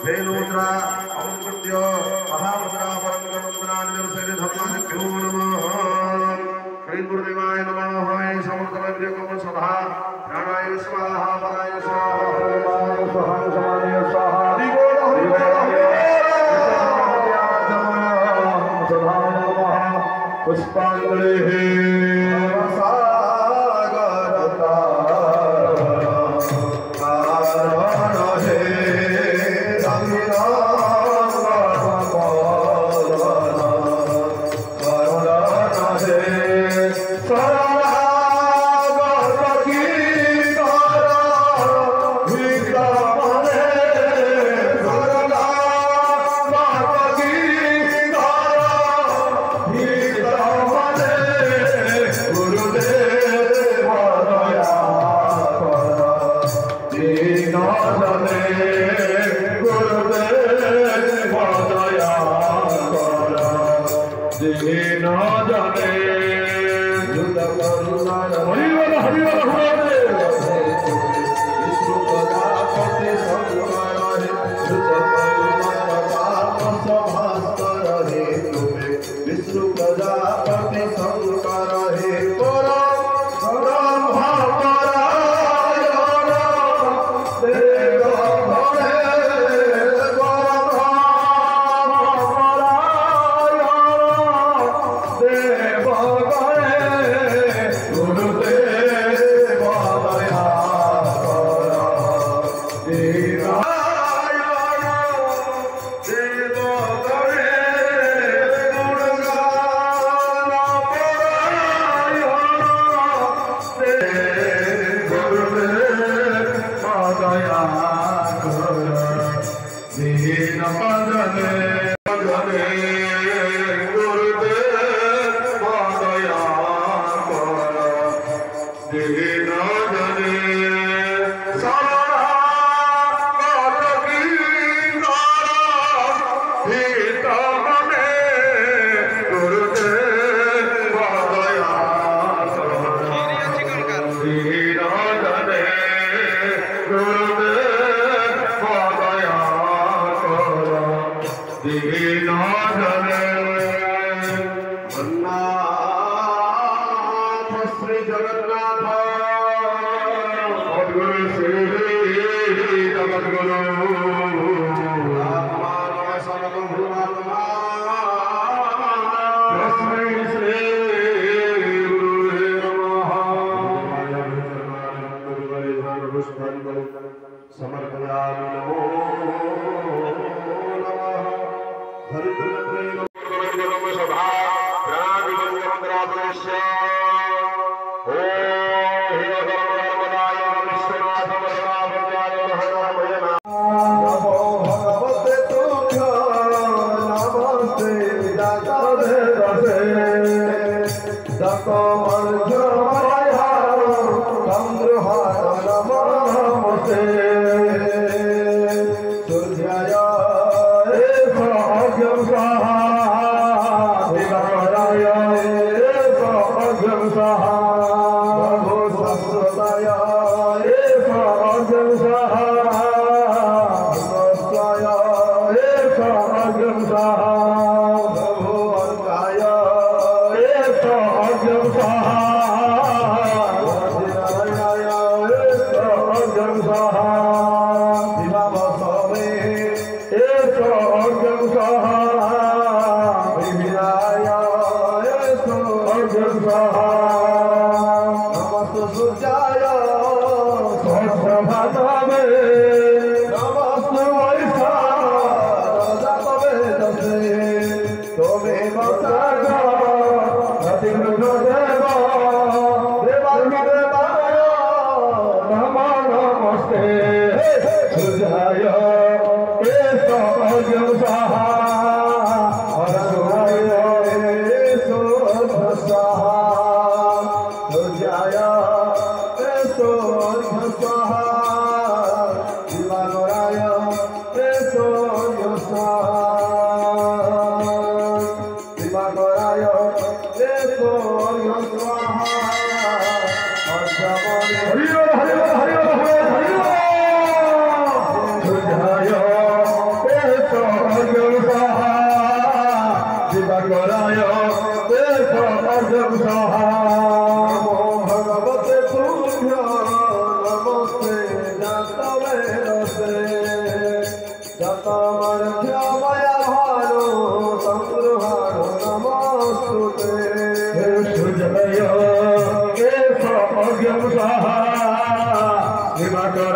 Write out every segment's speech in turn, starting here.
धेनुद्रा अवकृत्य महामुद्रा परमगणवंदनानिर्सेन धर्मादिभ्यो नमः श्री गुरुदेवाय नमः हय समर्थवैद्यकम सदा प्राणाय स्वाहा पराय स्वाहा समानय स्वाहा हरि बोल सदा नमः पुष्पांजलिः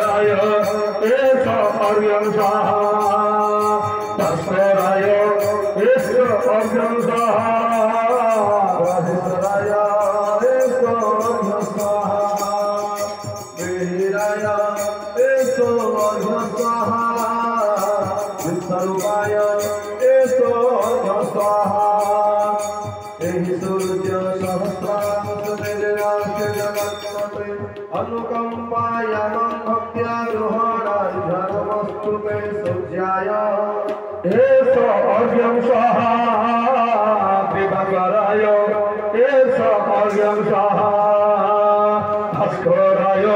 भास्कराय एष अर्घ्यं स्वाहा भास्कराय एष अर्घ्यं स्वाहा भास्कराय एष अर्घ्यं स्वाहा वीराय एष अर्घ्यं स्वाहा विश्वरूपाय एष अर्घ्यं स्वाहा सूर्य सहस्रांशे जगत्पते अनुकंपायां भक्त्या गृहाणाय सूर्याय एष अर्घ्यं स्वाहा दिवाकराय एष अर्घ्यं स्वाहा भास्कराय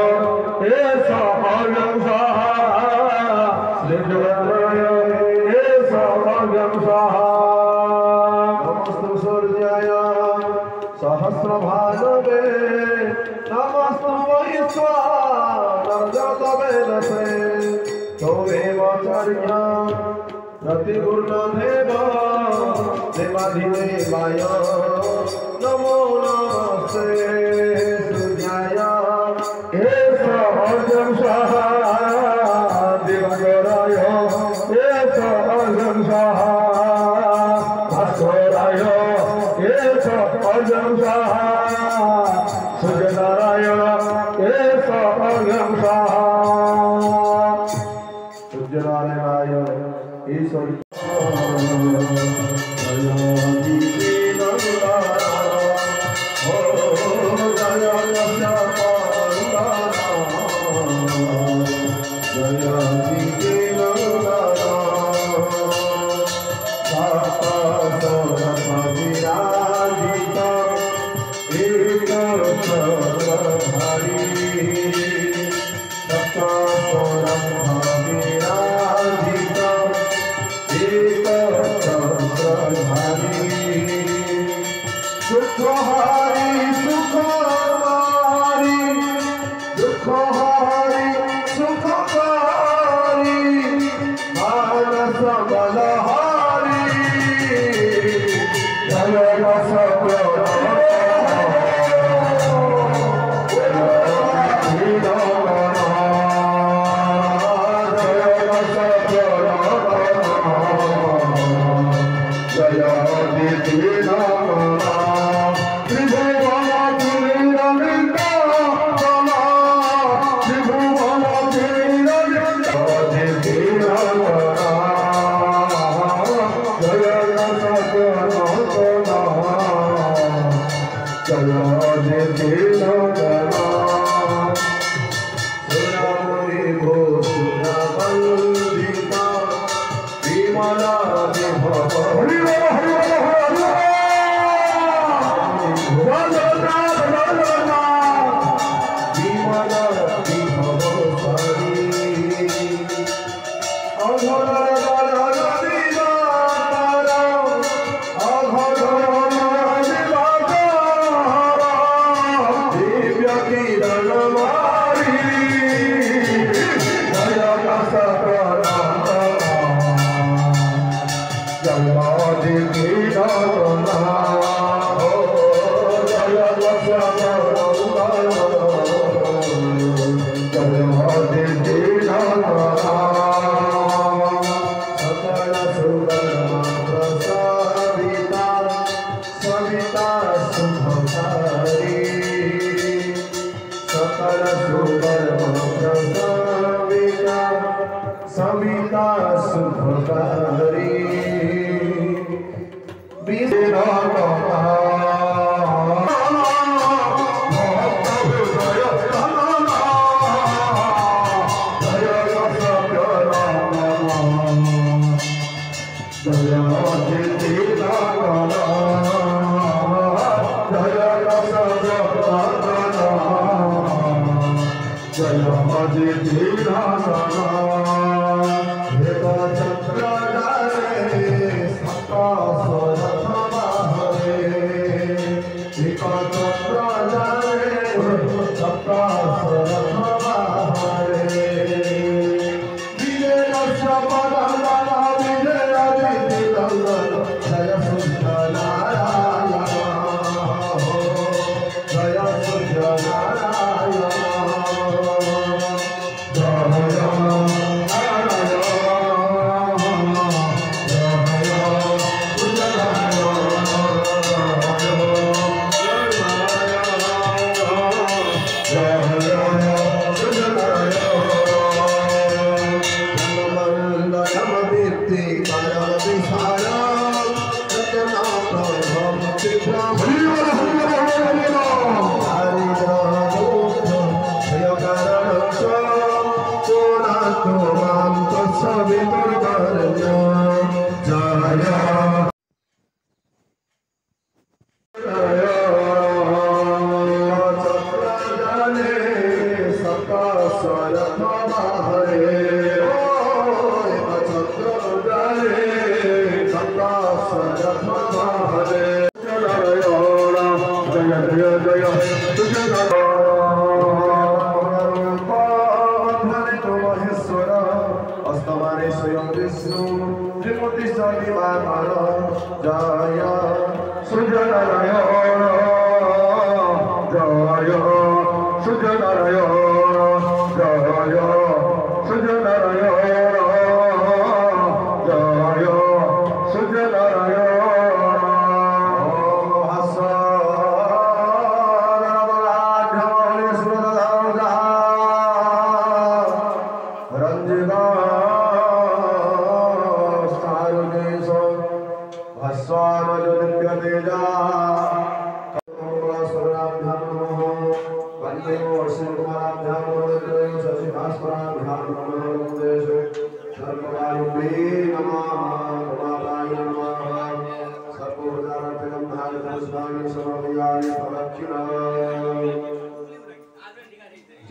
एष अर्घ्यं स्वाहा श्रीजगन्नाथाय एष अर्घ्यं स्वाहा सहस्रभानवे नमस्तु वैश्वानरजतवेदसे त्वमेवाचार्य प्रतिगुरुदेव देवाधिदेवाय नमो नमस्ते सूर्याय एष अर्घ्यं स्वाहा दिवाकराय एष अर्घ्यं स्वाहा भास्कराय एष अर्घ्यं स्वाहा सूर्यनारायण एष अर्घ्यं स्वाहा सूर्यनारायणाय एष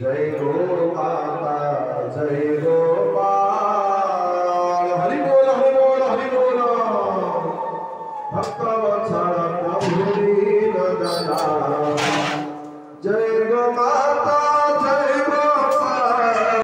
जय गो माता जय गोपाल हरि बोल हरि बोल हरि बोल भक्त वत्सल प्रभु दीन दयाल जय गो माता जय गोपाल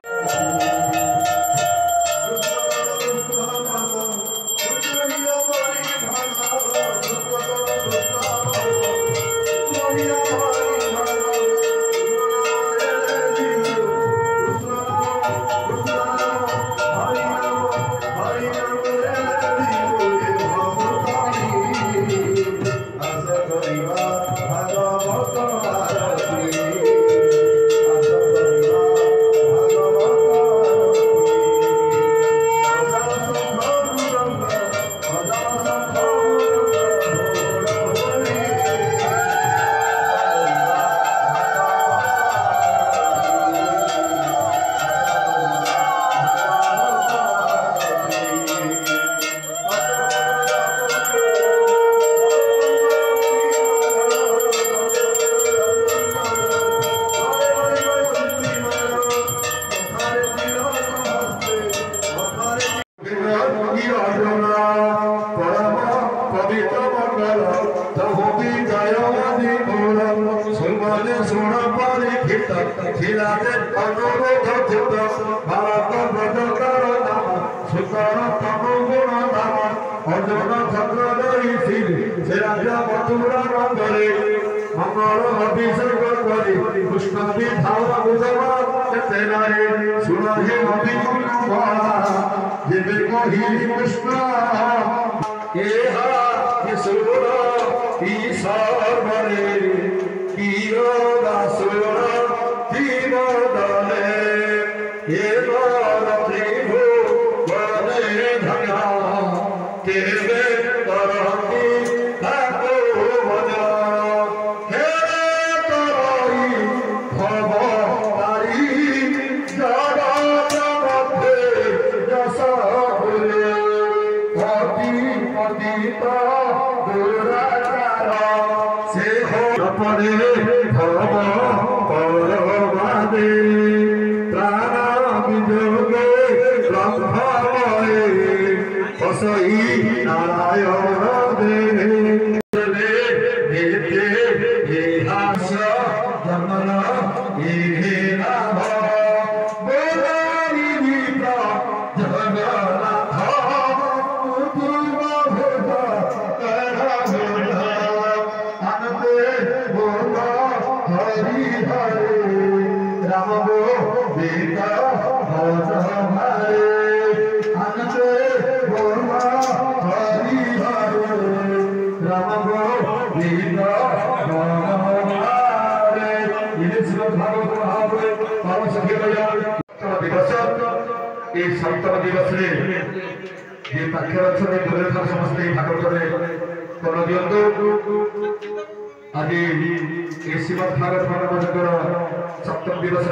सप्तम दिवस ये पाखे अच्छे दूर समस्ते भागवत कर दिंतु आज श्रीमद भागवत सप्तम दिवस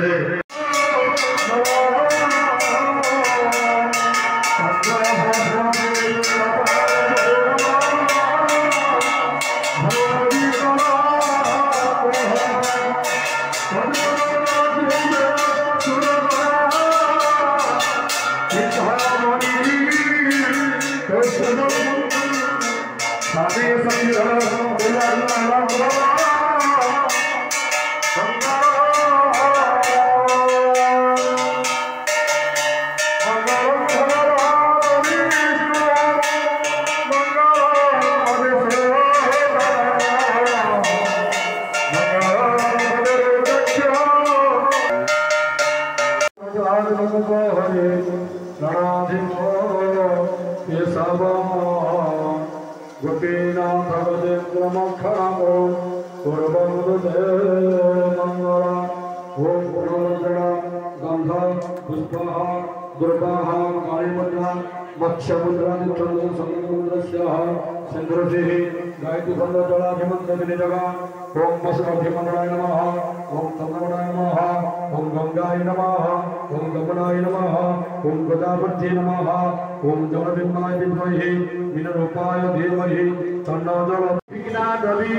गणाधिपो केशव गोपीनाथ राजेन्द्रमक्षरमो पूर्वमुदे मंगल ओम पूर्णगण गंध पुष्पः दुर्वाः कालीमुद्रा मत्स्यमुद्रा नित्यं समुद्रस्य सिंधुषिः गायत्री जलाभिमन्त्रविनिजगा ओम वसुमभिमन्त्राय नमः ओम तमोनाय नमः ओम गंगाय नमः ओम गमनाय नमः ओम गोदावरी नमः ओम जलबिंबाय विद्महे मीनरूपाय धीमहि तन्नो जल विघ्नाधवी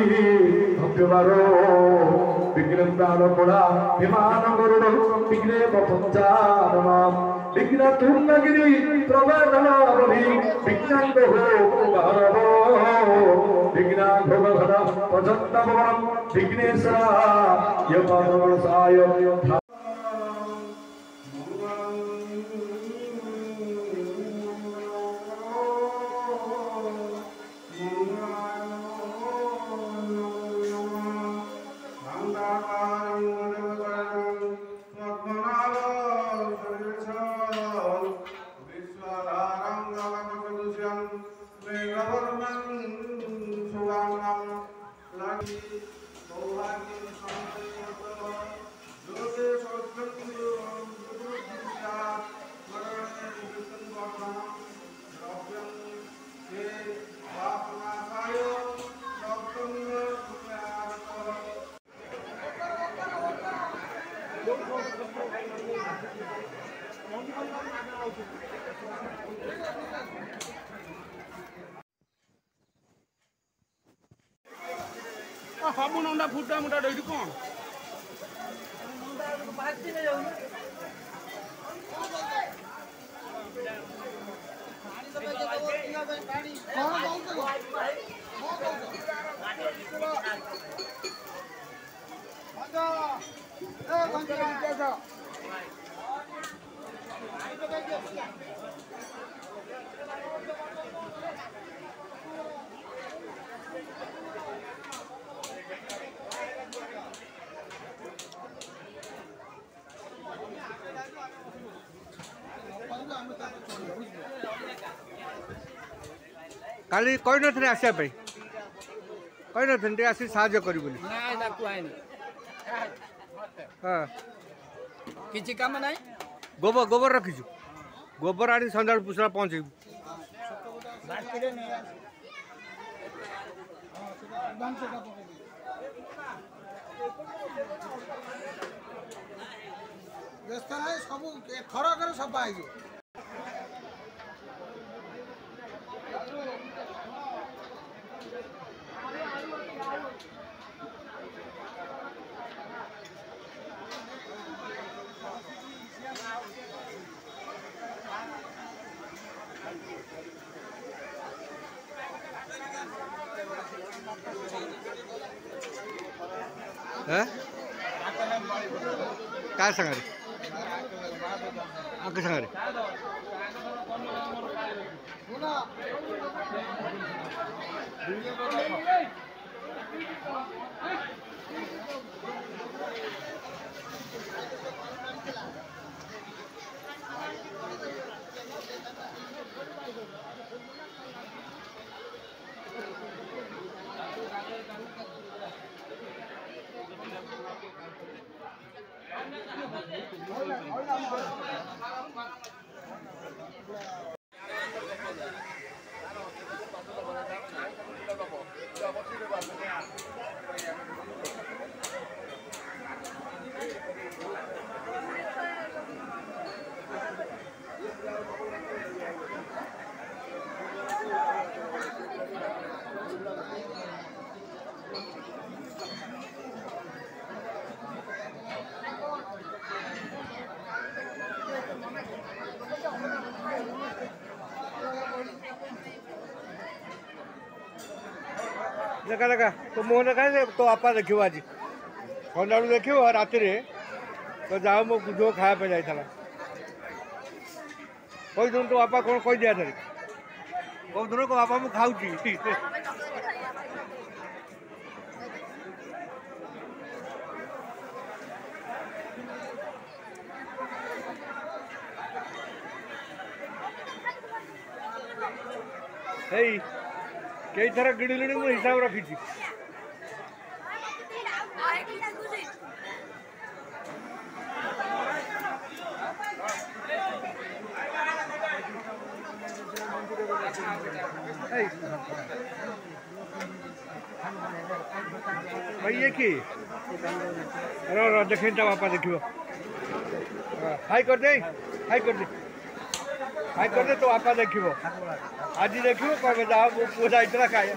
भक्तिवरो विघ्नदानपुरा विमान गरुड़ विघ्ने पंचानम विघ्न तुंगगिरी प्रवर्धनावधि विघ्नांग हो भारवो विघ्नांग भगवना प्रजन्नवरम विघ्नेश्वरा यपादवर्षाय सब नंदा फुटा मुटा डैडी कौन काली कही न आसपा कही न आसी साहाଯ୍य कर किसी काम नहीं गोबर गोबर रखीचु गोबर आनी संध्या पुसला पहुँचे व्यस्त ना सब थरक सफा हो क्या संगे आके संगे देखा देखा तो मुँह देखा तो आपा देखो आज सन्ना देख राति तो जाओ मो जो खाया पे जाता कही दिन तो बापा कौन कही दिया था कौ दिन को बापा मुझे खाऊँ ଏଇ କେଇଥର କିଣିଲିଣି ମୁଁ ହିସାବ ରଖିଛି। भाई ये की रो देखे बापा देख हाई कर दे हाई कर दे हाई कर दे तो बापा देख आज देख कह जा पुआ जाइला खाया